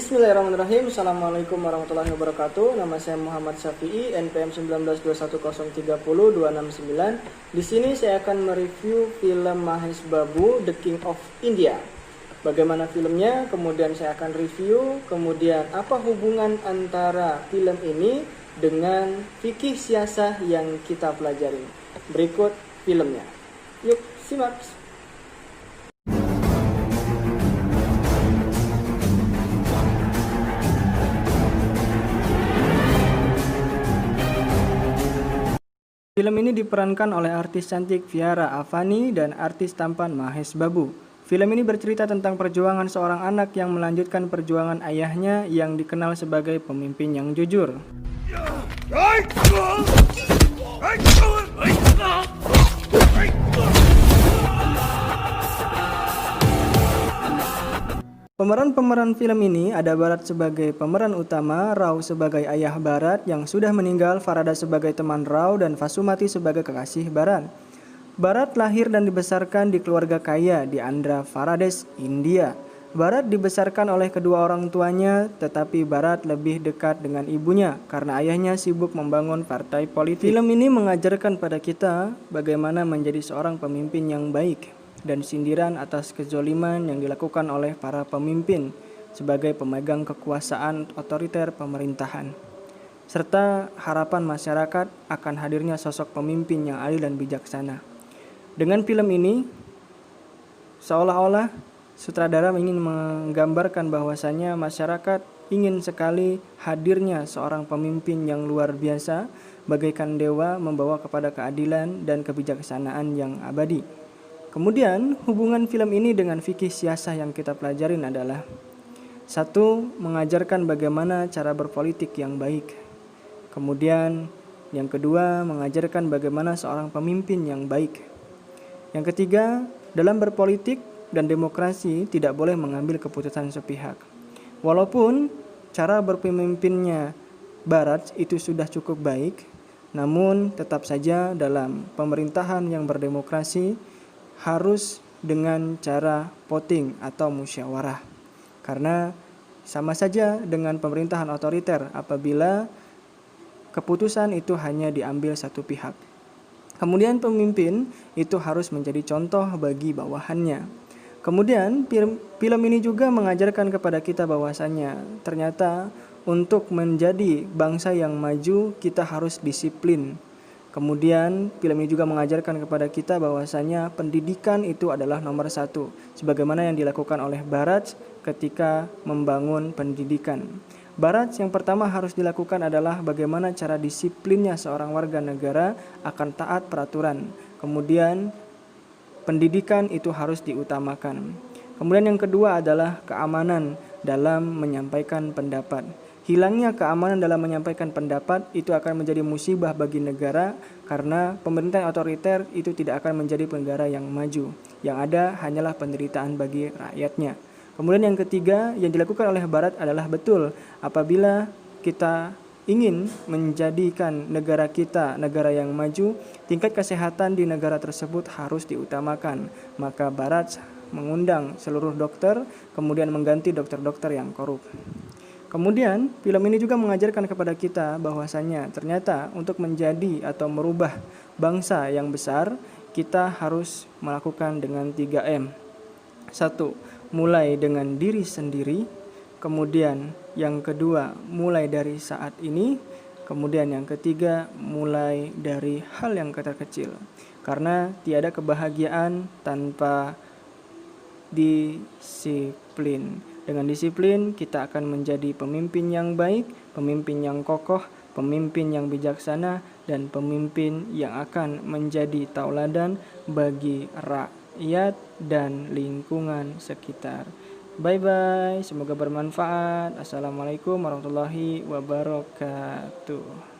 Bismillahirrahmanirrahim. Assalamualaikum warahmatullahi wabarakatuh. Nama saya Muhammad Syafi'i, NPM 1921030269. Di sini saya akan mereview film Mahesh Babu, The King of India. Bagaimana filmnya, kemudian saya akan review, kemudian apa hubungan antara film ini dengan fikih siasah yang kita pelajari. Berikut filmnya. Yuk, simak. Film ini diperankan oleh artis cantik Viara Avani dan artis tampan Mahesh Babu. Film ini bercerita tentang perjuangan seorang anak yang melanjutkan perjuangan ayahnya yang dikenal sebagai pemimpin yang jujur. Pemeran-pemeran film ini ada Bharat sebagai pemeran utama, Rao sebagai ayah Bharat yang sudah meninggal, Farada sebagai teman Rao, dan Vasumati sebagai kekasih Bharat. Bharat lahir dan dibesarkan di keluarga kaya di Andhra Pradesh, India. Bharat dibesarkan oleh kedua orang tuanya, tetapi Bharat lebih dekat dengan ibunya karena ayahnya sibuk membangun partai politik. Film ini mengajarkan pada kita bagaimana menjadi seorang pemimpin yang baik dan sindiran atas kezoliman yang dilakukan oleh para pemimpin sebagai pemegang kekuasaan otoriter pemerintahan, serta harapan masyarakat akan hadirnya sosok pemimpin yang adil dan bijaksana. Dengan film ini, seolah-olah sutradara ingin menggambarkan bahwasannya masyarakat ingin sekali hadirnya seorang pemimpin yang luar biasa, bagaikan dewa membawa kepada keadilan dan kebijaksanaan yang abadi. Kemudian hubungan film ini dengan fikih siasah yang kita pelajarin adalah: satu, mengajarkan bagaimana cara berpolitik yang baik. Kemudian yang kedua, mengajarkan bagaimana seorang pemimpin yang baik. Yang ketiga, dalam berpolitik dan demokrasi tidak boleh mengambil keputusan sepihak. Walaupun cara berpemimpinnya Bharat itu sudah cukup baik, namun tetap saja dalam pemerintahan yang berdemokrasi harus dengan cara voting atau musyawarah. Karena sama saja dengan pemerintahan otoriter apabila keputusan itu hanya diambil satu pihak. Kemudian pemimpin itu harus menjadi contoh bagi bawahannya. Kemudian film ini juga mengajarkan kepada kita bahwasannya ternyata untuk menjadi bangsa yang maju kita harus disiplin. Kemudian film ini juga mengajarkan kepada kita bahwasanya pendidikan itu adalah nomor satu, sebagaimana yang dilakukan oleh Bharat ketika membangun pendidikan. Bharat yang pertama harus dilakukan adalah bagaimana cara disiplinnya seorang warga negara akan taat peraturan. Kemudian pendidikan itu harus diutamakan. Kemudian yang kedua adalah keamanan dalam menyampaikan pendapat. Hilangnya keamanan dalam menyampaikan pendapat itu akan menjadi musibah bagi negara karena pemerintah otoriter itu tidak akan menjadi negara yang maju. Yang ada hanyalah penderitaan bagi rakyatnya. Kemudian yang ketiga yang dilakukan oleh Bharat adalah betul apabila kita ingin menjadikan negara kita negara yang maju, tingkat kesehatan di negara tersebut harus diutamakan. Maka Bharat mengundang seluruh dokter, kemudian mengganti dokter-dokter yang korup. Kemudian film ini juga mengajarkan kepada kita bahwasannya ternyata untuk menjadi atau merubah bangsa yang besar kita harus melakukan dengan 3M. 1. Mulai dengan diri sendiri. Kemudian yang kedua, mulai dari saat ini. Kemudian yang ketiga, mulai dari hal yang terkecil. Karena tiada kebahagiaan tanpa disiplin. Dengan disiplin kita akan menjadi pemimpin yang baik, pemimpin yang kokoh, pemimpin yang bijaksana, dan pemimpin yang akan menjadi tauladan bagi rakyat dan lingkungan sekitar. Bye-bye, semoga bermanfaat. Assalamualaikum warahmatullahi wabarakatuh.